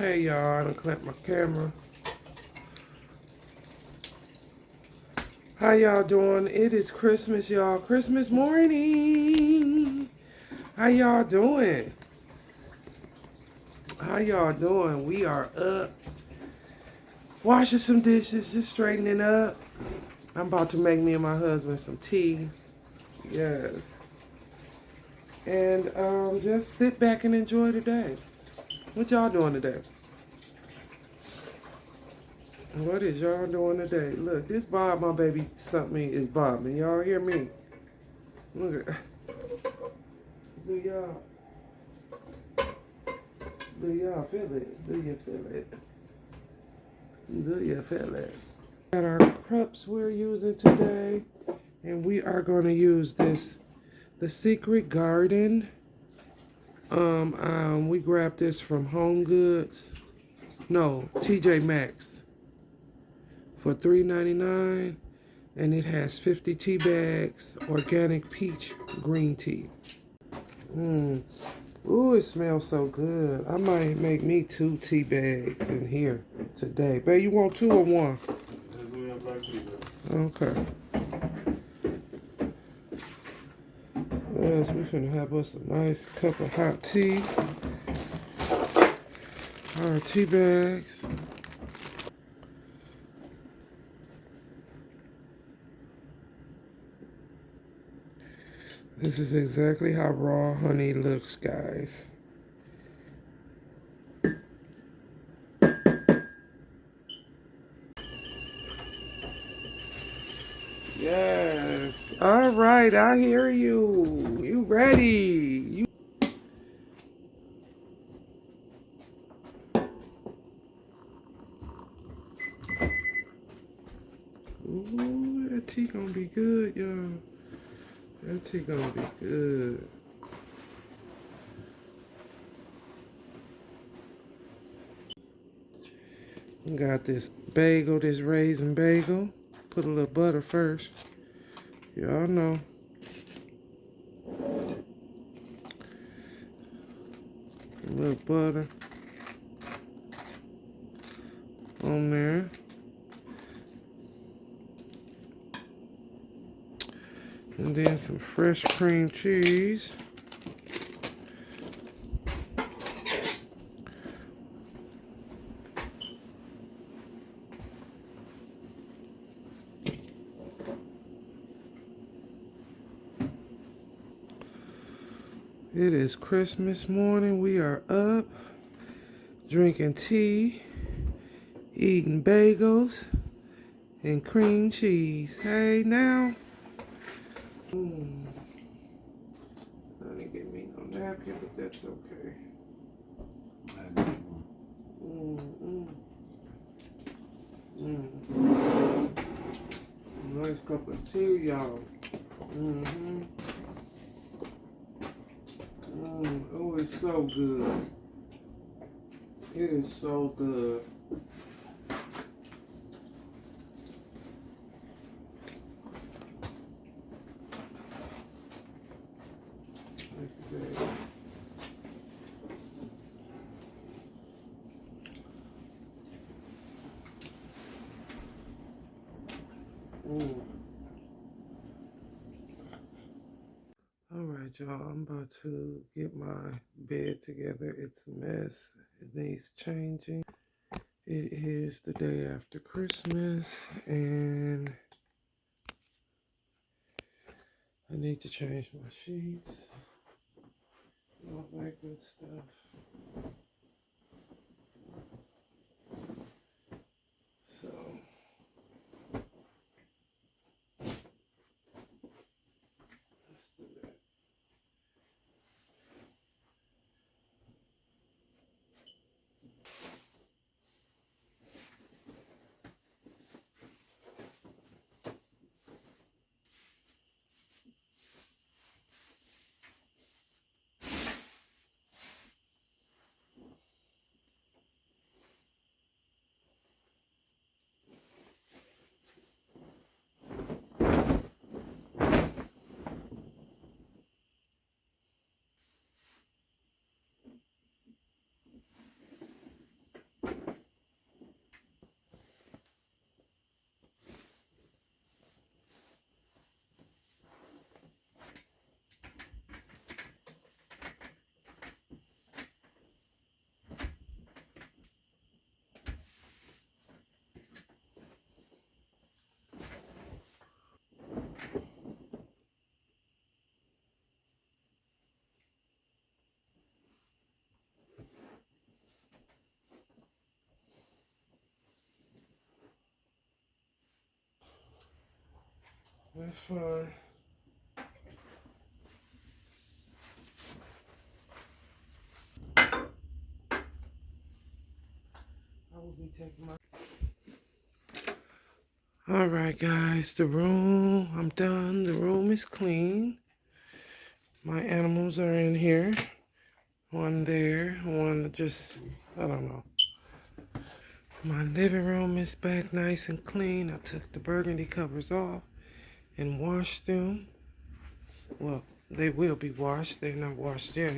Hey y'all, I done clamped my camera. How y'all doing? It is Christmas, y'all. Christmas morning. How y'all doing? How y'all doing? We are up. Washing some dishes, just straightening up. I'm about to make me and my husband some tea. Yes. And just sit back and enjoy the day. What y'all doing today? What is y'all doing today? Look, this Bob, my baby, something is bobbing. Y'all hear me? Look at. Do y'all feel it? Do you feel it? Do you feel it? Got our cups we're using today, and we are going to use this, the Secret Garden. We grabbed this from Home Goods. No, TJ Maxx for $3.99, and it has 50 tea bags, organic peach green tea. Ooh, it smells so good. I might make me 2 tea bags in here today. Babe, you want 2 or 1? Okay. Yes, we finna have us a nice cup of hot tea. Our tea bags. This is exactly how raw honey looks, guys. Yes. All right, I hear you. You ready? Ooh, that tea gonna be good, y'all. That tea gonna be good. Got this bagel, this raisin bagel. Put a little butter first. Y'all know. A little butter on there. And then some fresh cream cheese. It is Christmas morning. We are up, drinking tea, eating bagels, and cream cheese. Hey, now. I didn't get me no napkin, but that's okay. Nice cup of tea, y'all. Oh, it's so good. It is so good. All right, y'all, I'm about to get my bed together. It's a mess. It needs changing. It is the day after Christmas, and I need to change my sheets. All that good stuff. So, let's do that. That's fine. I will be taking my... All right, guys, the room, I'm done. The room is clean. My animals are in here. One there, one just, I don't know. My living room is back nice and clean. I took the burgundy covers off and washed them. Well, they will be washed. They're not washed yet.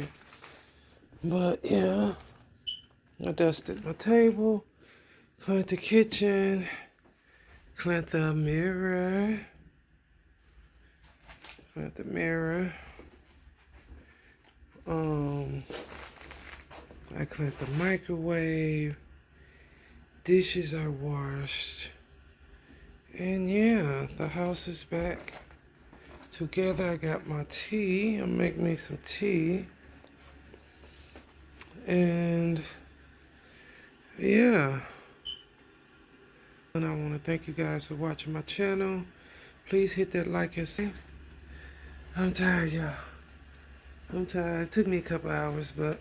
But yeah, I dusted my table, cleaned the kitchen, cleaned the mirror, cleaned the mirror. I cleaned the microwave. Dishes are washed. And yeah, the house is back together. I got my tea. I'm making me some tea. And yeah. And I want to thank you guys for watching my channel. Please hit that like and see. I'm tired, y'all. I'm tired. It took me a couple hours, but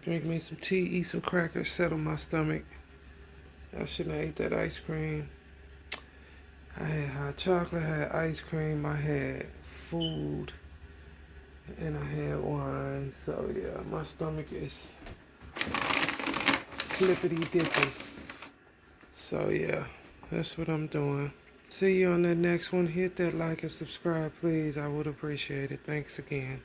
drink me some tea, eat some crackers, settle my stomach. I shouldn't have ate that ice cream. I had hot chocolate, I had ice cream, I had food, and I had wine. So yeah, my stomach is flippity dippy. So yeah, that's what I'm doing. See you on the next one. Hit that like and subscribe, please. I would appreciate it. Thanks again.